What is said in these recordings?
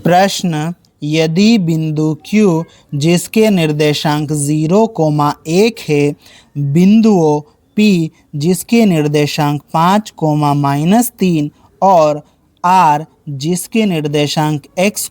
प्रश्न, यदि बिंदु Q जिसके निर्देशांक 0,1 है, बिंदुओं P जिसके निर्देशांक 5, -3 और R जिसके निर्देशांक x,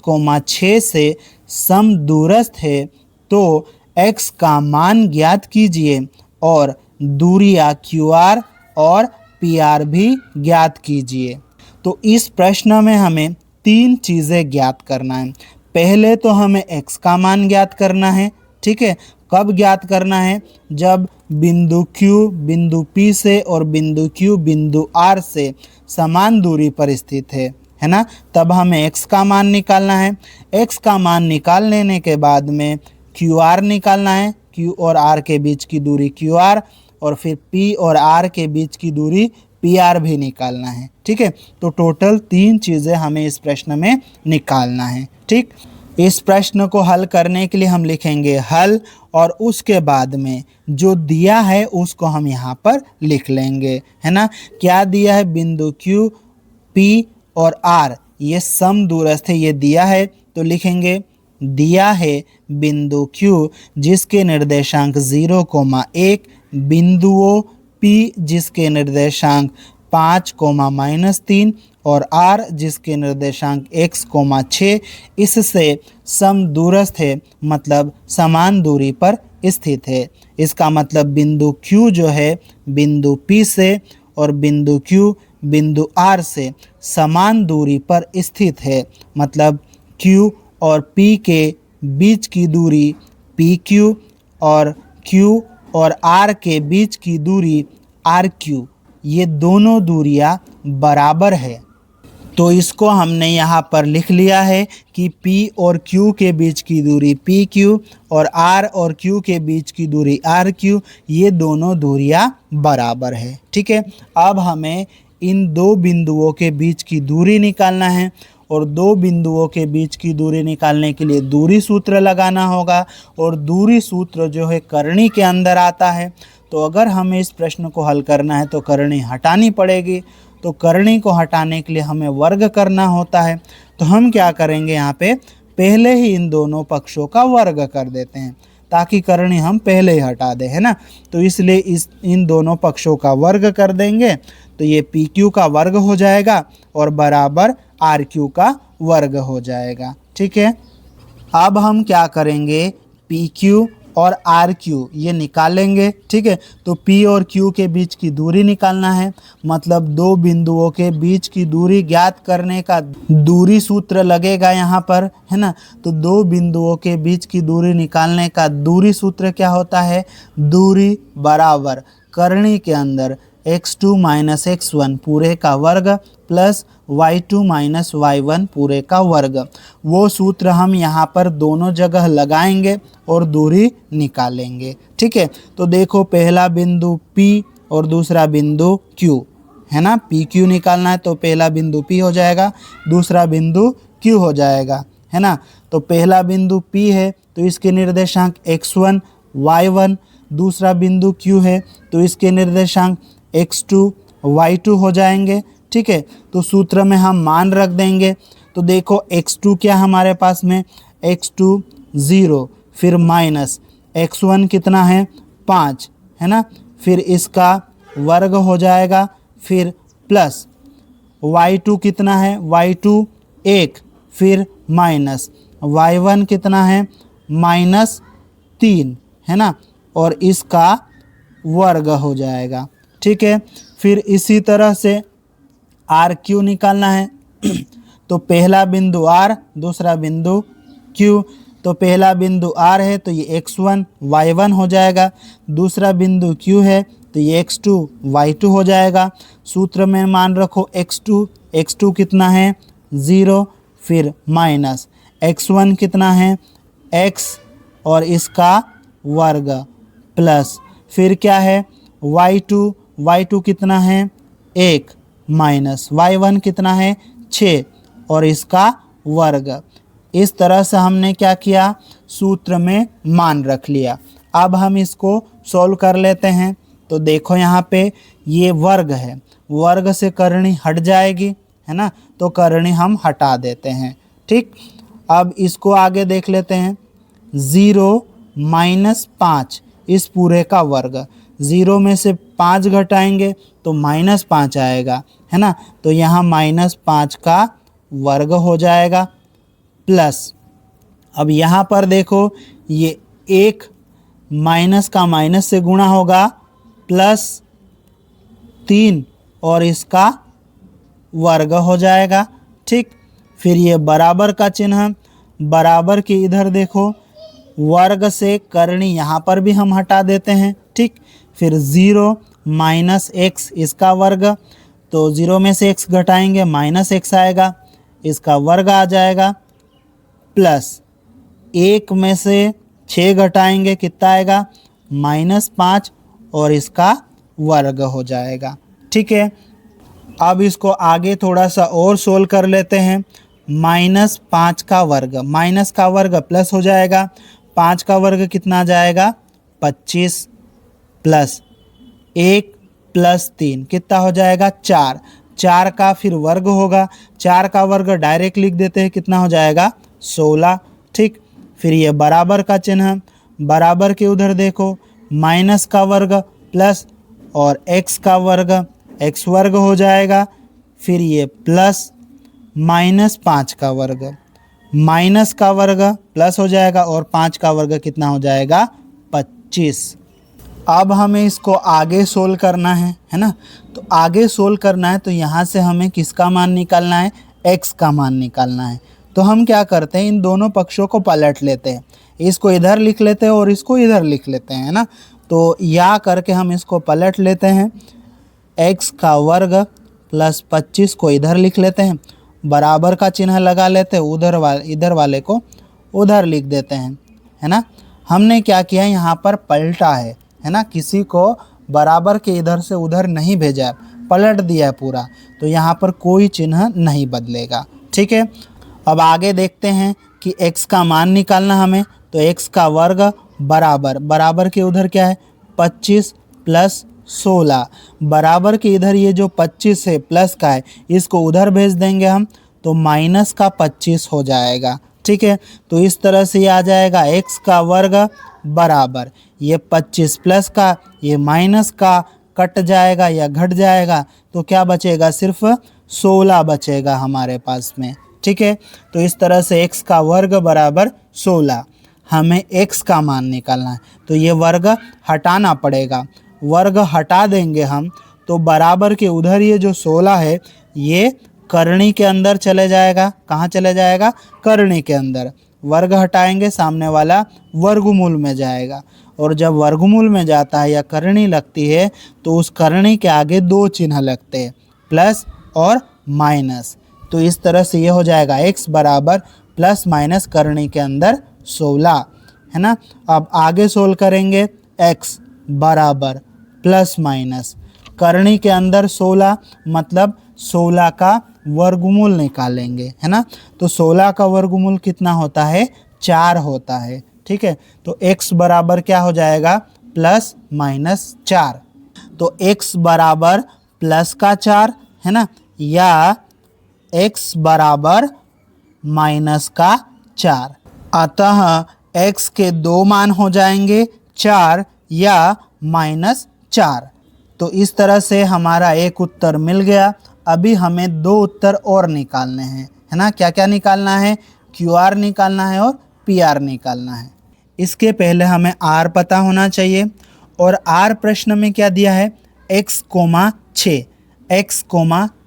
6 से समदूरस्थ है, तो x का मान ज्ञात कीजिए और दूरियां QR और PR भी ज्ञात कीजिए। तो इस प्रश्न में हमें 3 चीज़ें ज्ञात करना है। पहले तो हमें x का मान ज्ञात करना है, ठीक है। कब ज्ञात करना है? जब बिंदु Q बिंदु P से और बिंदु Q बिंदु R से समान दूरी पर स्थित है ना, तब हमें x का मान निकालना है। x का मान निकाल लेने के बाद में QR निकालना है, Q और R के बीच की दूरी QR, और फिर P और R के बीच की दूरी PR भी निकालना है, ठीक है। तो टोटल 3 चीज़ें हमें इस प्रश्न में निकालना है, ठीक। इस प्रश्न को हल करने के लिए हम लिखेंगे हल, और उसके बाद में जो दिया है उसको हम यहाँ पर लिख लेंगे, है ना। क्या दिया है? बिंदु Q, P और R ये समदूरस्थ है, ये दिया है। तो लिखेंगे दिया है बिंदु Q जिसके निर्देशांक 0,1, बिंदुओं P जिसके निर्देशांक 5, -3 और R जिसके निर्देशांक x, 6 इससे समदूरस्थ है, मतलब समान दूरी पर स्थित है। इसका मतलब बिंदु Q जो है बिंदु P से और बिंदु Q बिंदु R से समान दूरी पर स्थित है, मतलब Q और P के बीच की दूरी PQ और Q और R के बीच की दूरी RQ, ये दोनों दूरियां बराबर है। तो इसको हमने यहाँ पर लिख लिया है कि P और Q के बीच की दूरी PQ और R और Q के बीच की दूरी RQ, ये दोनों दूरियां बराबर है, ठीक है। अब हमें इन दो बिंदुओं के बीच की दूरी निकालना है, और दो बिंदुओं के बीच की दूरी निकालने के लिए दूरी सूत्र लगाना होगा, और दूरी सूत्र जो है करनी के अंदर आता है। तो अगर हमें इस प्रश्न को हल करना है तो करनी हटानी पड़ेगी। तो करनी को हटाने के लिए हमें वर्ग करना होता है। तो हम क्या करेंगे, यहाँ पे पहले ही इन दोनों पक्षों का वर्ग कर देते हैं, ताकि करनी हम पहले ही हटा दें, है ना। तो इसलिए इन दोनों पक्षों का वर्ग कर देंगे, तो ये PQ का वर्ग हो जाएगा और बराबर RQ का वर्ग हो जाएगा, ठीक है। अब हम क्या करेंगे, PQ और RQ ये निकालेंगे, ठीक है। तो P और Q के बीच की दूरी निकालना है, मतलब दो बिंदुओं के बीच की दूरी ज्ञात करने का दूरी सूत्र लगेगा यहाँ पर, है ना। तो दो बिंदुओं के बीच की दूरी निकालने का दूरी सूत्र क्या होता है? दूरी बराबर करनी के अंदर x2 - x1 पूरे का वर्ग प्लस y2 - y1 पूरे का वर्ग। वो सूत्र हम यहाँ पर दोनों जगह लगाएंगे और दूरी निकालेंगे, ठीक है। तो देखो पहला बिंदु P और दूसरा बिंदु Q, है ना। PQ निकालना है तो पहला बिंदु P हो जाएगा, दूसरा बिंदु Q हो जाएगा, है ना। तो पहला बिंदु P है तो इसके निर्देशांक x1 y1, दूसरा बिंदु Q है तो इसके निर्देशांक x2 y2 हो जाएंगे, ठीक है। तो सूत्र में हम मान रख देंगे। तो देखो x2 क्या हमारे पास में, x2 0, फिर माइनस x1 कितना है 5, है ना, फिर इसका वर्ग हो जाएगा, फिर प्लस y2 कितना है y2 1, फिर माइनस y1 कितना है -3, है ना, और इसका वर्ग हो जाएगा, ठीक है। फिर इसी तरह से RQ निकालना है तो पहला बिंदु R, दूसरा बिंदु Q। तो पहला बिंदु R है तो ये x1 y1 हो जाएगा, दूसरा बिंदु Q है तो ये x2 y2 हो जाएगा। सूत्र में मान रखो x2 कितना है 0, फिर माइनस x1 कितना है x और इसका वर्ग प्लस फिर क्या है y2 कितना है 1 माइनस y1 कितना है 6 और इसका वर्ग। इस तरह से हमने क्या किया, सूत्र में मान रख लिया। अब हम इसको सॉल्व कर लेते हैं। तो देखो यहाँ पे ये वर्ग है, वर्ग से करनी हट जाएगी, है ना, तो करनी हम हटा देते हैं, ठीक। अब इसको आगे देख लेते हैं। 0 माइनस 5 इस पूरे का वर्ग, 0 में से 5 घटाएंगे तो -5 आएगा, है ना। तो यहाँ -5 का वर्ग हो जाएगा प्लस, अब यहाँ पर देखो ये 1 माइनस का माइनस से गुणा होगा +3 और इसका वर्ग हो जाएगा, ठीक। फिर ये बराबर का चिन्ह, बराबर के इधर देखो वर्ग से करनी यहाँ पर भी हम हटा देते हैं, ठीक। फिर 0 माइनस x इसका वर्ग, तो 0 में से x घटाएंगे -x आएगा, इसका वर्ग आ जाएगा प्लस 1 में से 6 घटाएंगे कितना आएगा -5 और इसका वर्ग हो जाएगा, ठीक है। अब इसको आगे थोड़ा सा और सोल्व कर लेते हैं। -5 का वर्ग, माइनस का वर्ग प्लस हो जाएगा, 5 का वर्ग कितना जाएगा 25 प्लस 1 प्लस 3 कितना हो जाएगा 4, 4 का फिर वर्ग होगा, 4 का वर्ग डायरेक्ट लिख देते हैं, कितना हो जाएगा 16, ठीक। फिर ये बराबर का चिन्ह, बराबर के उधर देखो माइनस का वर्ग प्लस और x का वर्ग, x वर्ग हो जाएगा, फिर ये प्लस -5 का वर्ग, माइनस का वर्ग प्लस हो जाएगा और 5 का वर्ग कितना हो जाएगा 25। अब हमें इसको आगे सोल्व करना है ना। तो आगे सोल्व करना है तो यहाँ से हमें किसका मान निकालना है, x का मान निकालना है। तो हम क्या करते हैं, इन दोनों पक्षों को पलट लेते हैं, इसको इधर लिख लेते हैं और इसको इधर लिख लेते हैं, है ना। तो या करके हम इसको पलट लेते हैं, x का वर्ग प्लस 25 को इधर लिख लेते हैं, बराबर का चिन्ह लगा लेते हैं, इधर वाले को उधर लिख देते हैं, है ना। हमने क्या किया यहाँ पर पलटा है ना, किसी को बराबर के इधर से उधर नहीं भेजा, पलट दिया पूरा, तो यहाँ पर कोई चिन्ह नहीं बदलेगा, ठीक है। अब आगे देखते हैं कि x का मान निकालना हमें, तो x का वर्ग बराबर के उधर क्या है 25 प्लस 16, बराबर के इधर ये जो 25 है प्लस का है, इसको उधर भेज देंगे हम, तो माइनस का 25 हो जाएगा, ठीक है। तो इस तरह से ये आ जाएगा x का वर्ग बराबर ये 25 प्लस का, ये माइनस का कट जाएगा या घट जाएगा, तो क्या बचेगा सिर्फ 16 बचेगा हमारे पास में, ठीक है। तो इस तरह से x का वर्ग बराबर 16, हमें x का मान निकालना है, तो ये वर्ग हटाना पड़ेगा, वर्ग हटा देंगे हम तो बराबर के उधर ये जो 16 है ये करनी के अंदर चले जाएगा, कहाँ चले जाएगा करनी के अंदर, वर्ग हटाएंगे सामने वाला वर्गमूल में जाएगा, और जब वर्गमूल में जाता है या करनी लगती है तो उस करनी के आगे 2 चिन्ह लगते हैं, प्लस और माइनस। तो इस तरह से ये हो जाएगा x बराबर प्लस माइनस करनी के अंदर 16, है ना। अब आगे सोल्व करेंगे, x बराबर प्लस माइनस करनी के अंदर 16 मतलब 16 का वर्गमूल निकालेंगे, है ना। तो 16 का वर्गमूल कितना होता है 4 होता है, ठीक है। तो x बराबर क्या हो जाएगा प्लस माइनस 4, तो x बराबर प्लस का 4, है ना, या x बराबर माइनस का 4। अतः x के 2 मान हो जाएंगे 4 या -4। तो इस तरह से हमारा एक उत्तर मिल गया। अभी हमें 2 उत्तर और निकालने हैं, है ना। क्या क्या निकालना है, QR निकालना है और PR निकालना है। इसके पहले हमें R पता होना चाहिए, और R प्रश्न में क्या दिया है x, 6, x,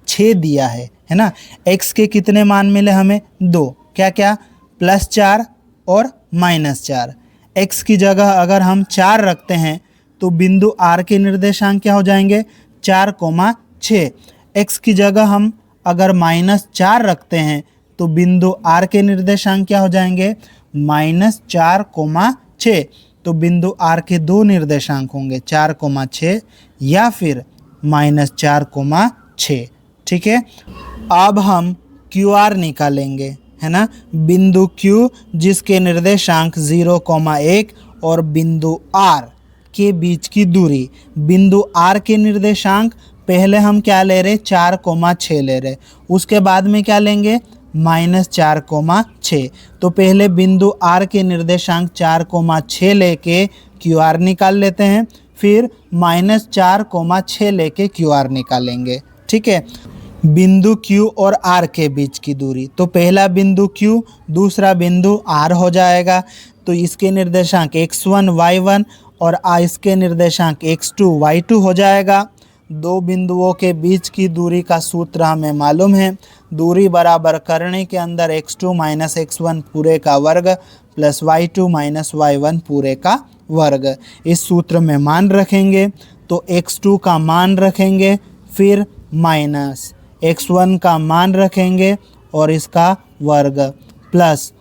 6 दिया है ना। x के कितने मान मिले हमें 2, क्या क्या +4 और -4। x की जगह अगर हम 4 रखते हैं तो बिंदु R के निर्देशांक क्या हो जाएंगे 4, 6। x की जगह हम अगर -4 रखते हैं तो बिंदु R के निर्देशांक क्या हो जाएंगे -4, 6। तो बिंदु R के 2 निर्देशांक होंगे 4, 6 या फिर -4, 6, ठीक है। अब हम QR निकालेंगे, है ना। बिंदु Q जिसके निर्देशांक 0, 1 और बिंदु R के बीच की दूरी, बिंदु R के निर्देशांक पहले हम क्या ले रहे 4, 6 ले रहे, उसके बाद में क्या लेंगे -4,6। तो पहले बिंदु R के निर्देशांक 4,6 लेके QR निकाल लेते हैं, फिर -4,6 लेके QR निकालेंगे। ठीक है, बिंदु Q और R के बीच की दूरी, तो पहला बिंदु Q, दूसरा बिंदु R हो जाएगा। तो इसके निर्देशांक x1 y1 और इसके निर्देशांक x2 y2 हो जाएगा। दो बिंदुओं के बीच की दूरी का सूत्र हमें मालूम है, दूरी बराबर करनी के अंदर x2 - x1 पूरे का वर्ग प्लस y2 - y1 पूरे का वर्ग। इस सूत्र में मान रखेंगे, तो x2 का मान रखेंगे, फिर माइनस x1 का मान रखेंगे और इसका वर्ग, प्लस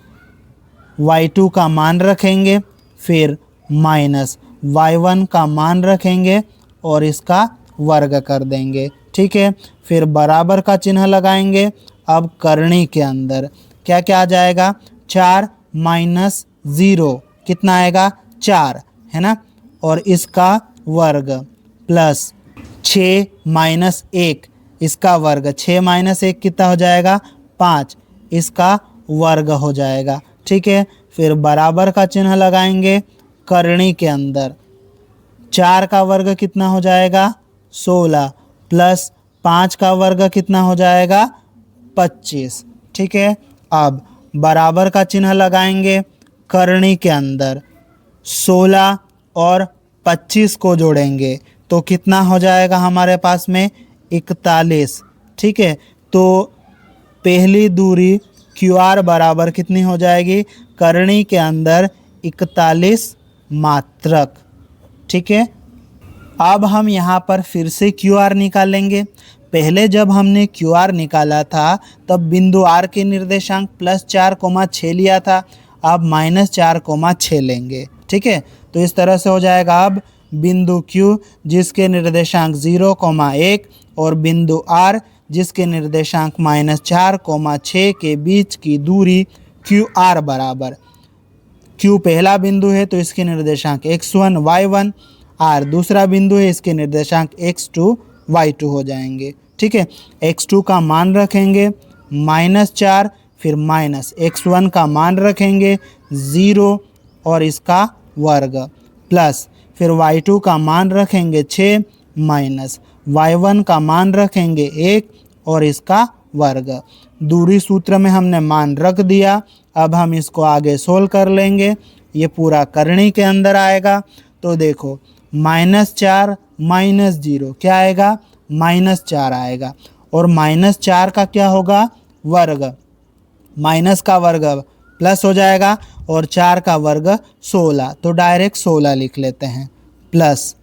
y2 का मान रखेंगे, फिर माइनस y1 का मान रखेंगे और इसका वर्ग कर देंगे। ठीक है, फिर बराबर का चिन्ह लगाएंगे। अब करनी के अंदर क्या क्या आ जाएगा, 4 - 0 कितना आएगा, 4 है ना, और इसका वर्ग प्लस 6 - 1 इसका वर्ग, 6 - 1 कितना हो जाएगा, 5 इसका वर्ग हो जाएगा। ठीक है, फिर बराबर का चिन्ह लगाएंगे। करनी के अंदर 4 का वर्ग कितना हो जाएगा, 16 प्लस 5 का वर्ग कितना हो जाएगा, 25। ठीक है, अब बराबर का चिन्ह लगाएंगे। करनी के अंदर 16 और 25 को जोड़ेंगे तो कितना हो जाएगा हमारे पास में, 41। ठीक है, तो पहली दूरी QR बराबर कितनी हो जाएगी, करनी के अंदर 41 मात्रक। ठीक है, अब हम यहाँ पर फिर से QR निकालेंगे। पहले जब हमने QR निकाला था तब बिंदु R के निर्देशांक +4,6 लिया था, अब -4,6 लेंगे। ठीक है, तो इस तरह से हो जाएगा। अब बिंदु Q जिसके निर्देशांक 0,1 और बिंदु R जिसके निर्देशांक -4,6 के बीच की दूरी QR बराबर, Q पहला बिंदु है तो इसके निर्देशांक x1 y1, R दूसरा बिंदु है इसके निर्देशांक x2 y2 हो जाएंगे। ठीक है, x2 का मान रखेंगे -4, फिर माइनस x1 का मान रखेंगे 0 और इसका वर्ग, प्लस फिर y2 का मान रखेंगे 6 माइनस y1 का मान रखेंगे 1 और इसका वर्ग। दूरी सूत्र में हमने मान रख दिया। अब हम इसको आगे सोल्व कर लेंगे। ये पूरा करनी के अंदर आएगा, तो देखो -4 - 0 क्या आएगा, -4 आएगा, और -4 का क्या होगा, वर्ग, माइनस का वर्ग प्लस हो जाएगा और 4 का वर्ग 16, तो डायरेक्ट 16 लिख लेते हैं, प्लस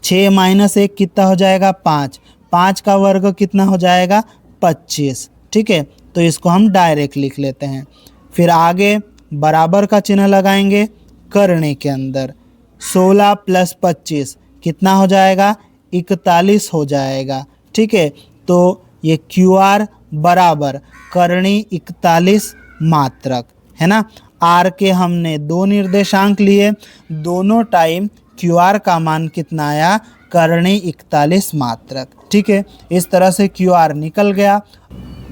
6 - 1 कितना हो जाएगा, 5, 5 का वर्ग कितना हो जाएगा, 25। ठीक है, तो इसको हम डायरेक्ट लिख लेते हैं। फिर आगे बराबर का चिन्ह लगाएंगे। करने के अंदर 16 + 25 कितना हो जाएगा, 41 हो जाएगा। ठीक है, तो ये QR बराबर करनी 41 मात्रक है ना। R के हमने दो निर्देशांक लिए, दोनों टाइम QR का मान कितना आया, करनी 41 मात्रक। ठीक है, इस तरह से QR निकल गया।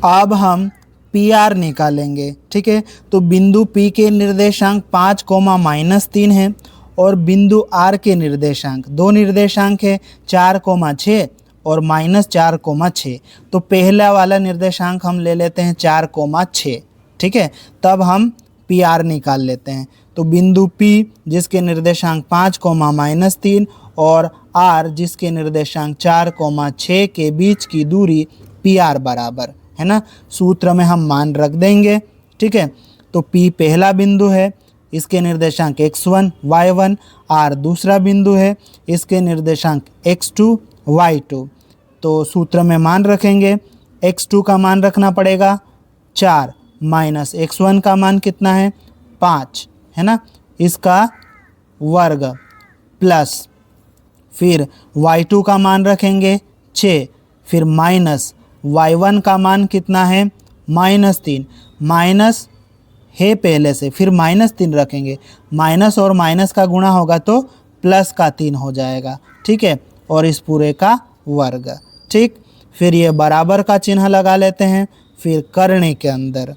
अब हम PR निकालेंगे। ठीक है, तो बिंदु P के निर्देशांक 5, -3 है और बिंदु R के निर्देशांक, दो निर्देशांक है 4,6 और -4,6। तो पहला वाला निर्देशांक हम ले लेते हैं 4,6। ठीक है, तब हम PR निकाल लेते हैं। तो बिंदु P जिसके निर्देशांक 5, -3 और R जिसके निर्देशांक 4,6 के बीच की दूरी PR बराबर है ना। सूत्र में हम मान रख देंगे। ठीक है, तो P पहला बिंदु है, इसके निर्देशांक x1 y1, R दूसरा बिंदु है, इसके निर्देशांक x2 y2। तो सूत्र में मान रखेंगे। x2 का मान रखना पड़ेगा 4 माइनस x1 का मान कितना है, 5 है ना, इसका वर्ग, प्लस फिर y2 का मान रखेंगे 6, फिर माइनस y1 का मान कितना है, -3, माइनस है पहले से, फिर -3 रखेंगे, माइनस और माइनस का गुणा होगा तो प्लस का 3 हो जाएगा। ठीक है, और इस पूरे का वर्ग। ठीक, फिर ये बराबर का चिन्ह लगा लेते हैं। फिर करणी के अंदर।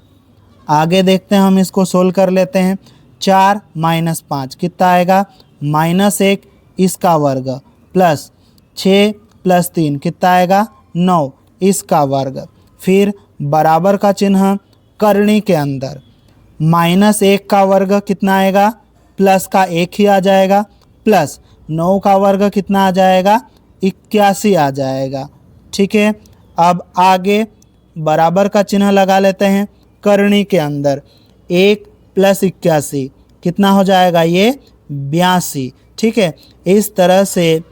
आगे देखते हैं, हम इसको सोल्व कर लेते हैं। 4 माइनस 5 कितना आएगा, -1 इसका वर्ग, प्लस 6 प्लस 3 कितना आएगा, 9 इसका वर्ग। फिर बराबर का चिन्ह करणी के अंदर, -1 का वर्ग कितना आएगा, प्लस का 1 ही आ जाएगा, प्लस 9 का वर्ग कितना आ जाएगा, 81 आ जाएगा। ठीक है, अब आगे बराबर का चिन्ह लगा लेते हैं करणी के अंदर। 1 प्लस 81 कितना हो जाएगा, ये 82। ठीक है, इस तरह से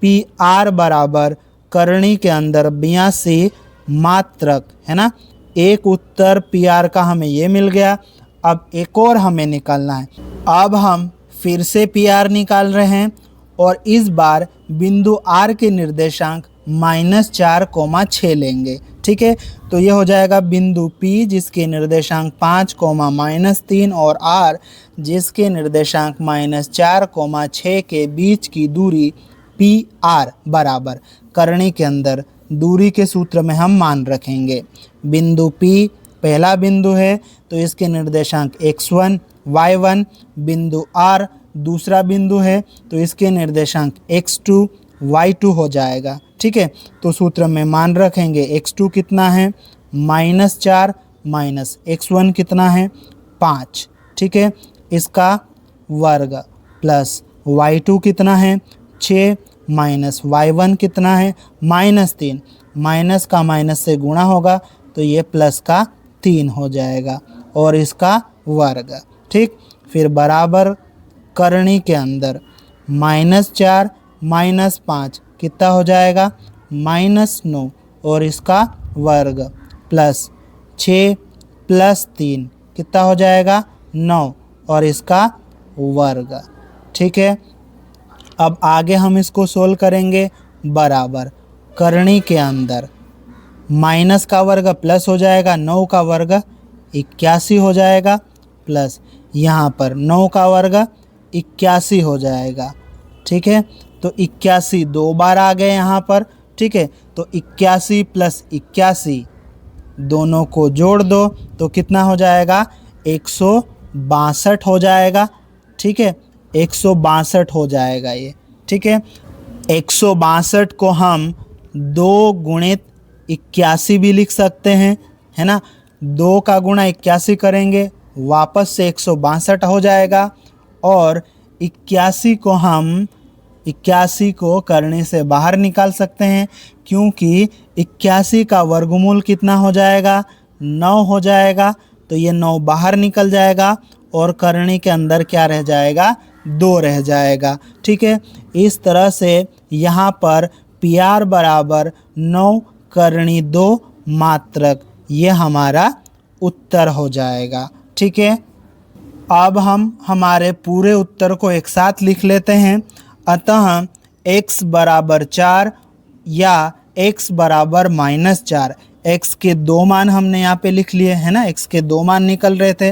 PR बराबर करणी के अंदर 82 मात्रक है ना। एक उत्तर PR का हमें ये मिल गया। अब एक और हमें निकालना है। अब हम फिर से PR निकाल रहे हैं और इस बार बिंदु R के निर्देशांक -4,6 लेंगे। ठीक है, तो ये हो जाएगा बिंदु P जिसके निर्देशांक 5, -3 और R जिसके निर्देशांक -4,6 के बीच की दूरी PR बराबर करणी के अंदर दूरी के सूत्र में हम मान रखेंगे। बिंदु P पहला बिंदु है तो इसके निर्देशांक x1 y1, बिंदु R दूसरा बिंदु है तो इसके निर्देशांक x2 y2 हो जाएगा। ठीक है, तो सूत्र में मान रखेंगे x2 कितना है, -4 माइनस x1 कितना है, 5। ठीक है, इसका वर्ग प्लस y2 कितना है, 6 माइनस y1 कितना है, -3। माइनस का माइनस से गुणा होगा तो ये प्लस का 3 हो जाएगा और इसका वर्ग। ठीक, फिर बराबर करणी के अंदर -4 माइनस 5 कितना हो जाएगा, -9 और इसका वर्ग, प्लस 6 प्लस 3 कितना हो जाएगा, 9 और इसका वर्ग। ठीक है, अब आगे हम इसको सोल्व करेंगे। बराबर करणी के अंदर माइनस का वर्ग प्लस हो जाएगा, 9 का वर्ग 81 हो जाएगा, प्लस यहाँ पर 9 का वर्ग 81 हो जाएगा। ठीक है, तो 81 दो बार आ गए यहाँ पर। ठीक है, तो 81 प्लस 81 दोनों को जोड़ दो तो कितना हो जाएगा, 162 हो जाएगा। ठीक है, 162 हो जाएगा ये। ठीक है, 162 को हम 2 गुणित 81 भी लिख सकते हैं, है ना। 2 का गुणा 81 करेंगे वापस से 162 हो जाएगा और 81 को करने से बाहर निकाल सकते हैं क्योंकि 81 का वर्गमूल कितना हो जाएगा, 9 हो जाएगा। तो ये 9 बाहर निकल जाएगा और करणी के अंदर क्या रह जाएगा, 2 रह जाएगा। ठीक है, इस तरह से यहाँ पर PR बराबर 9 करणी 2 मात्रक, ये हमारा उत्तर हो जाएगा। ठीक है, अब हम हमारे पूरे उत्तर को एक साथ लिख लेते हैं। अतः x बराबर 4 या x बराबर -4, x के 2 मान हमने यहाँ पे लिख लिए है ना, x के 2 मान निकल रहे थे।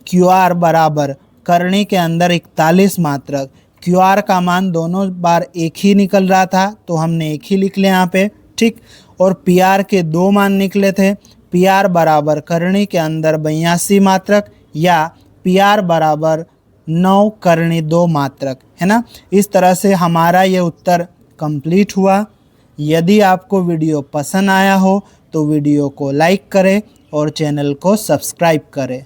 QR बराबर करणी के अंदर 41 मात्रक, QR का मान दोनों बार एक ही निकल रहा था तो हमने एक ही लिख लिया यहाँ पे। ठीक, और PR के 2 मान निकले थे। PR बराबर करणी के अंदर 82 मात्रक या PR बराबर 9 करणी 2 मात्रक, है ना। इस तरह से हमारा ये उत्तर कंप्लीट हुआ। यदि आपको वीडियो पसंद आया हो तो वीडियो को लाइक करें और चैनल को सब्सक्राइब करें।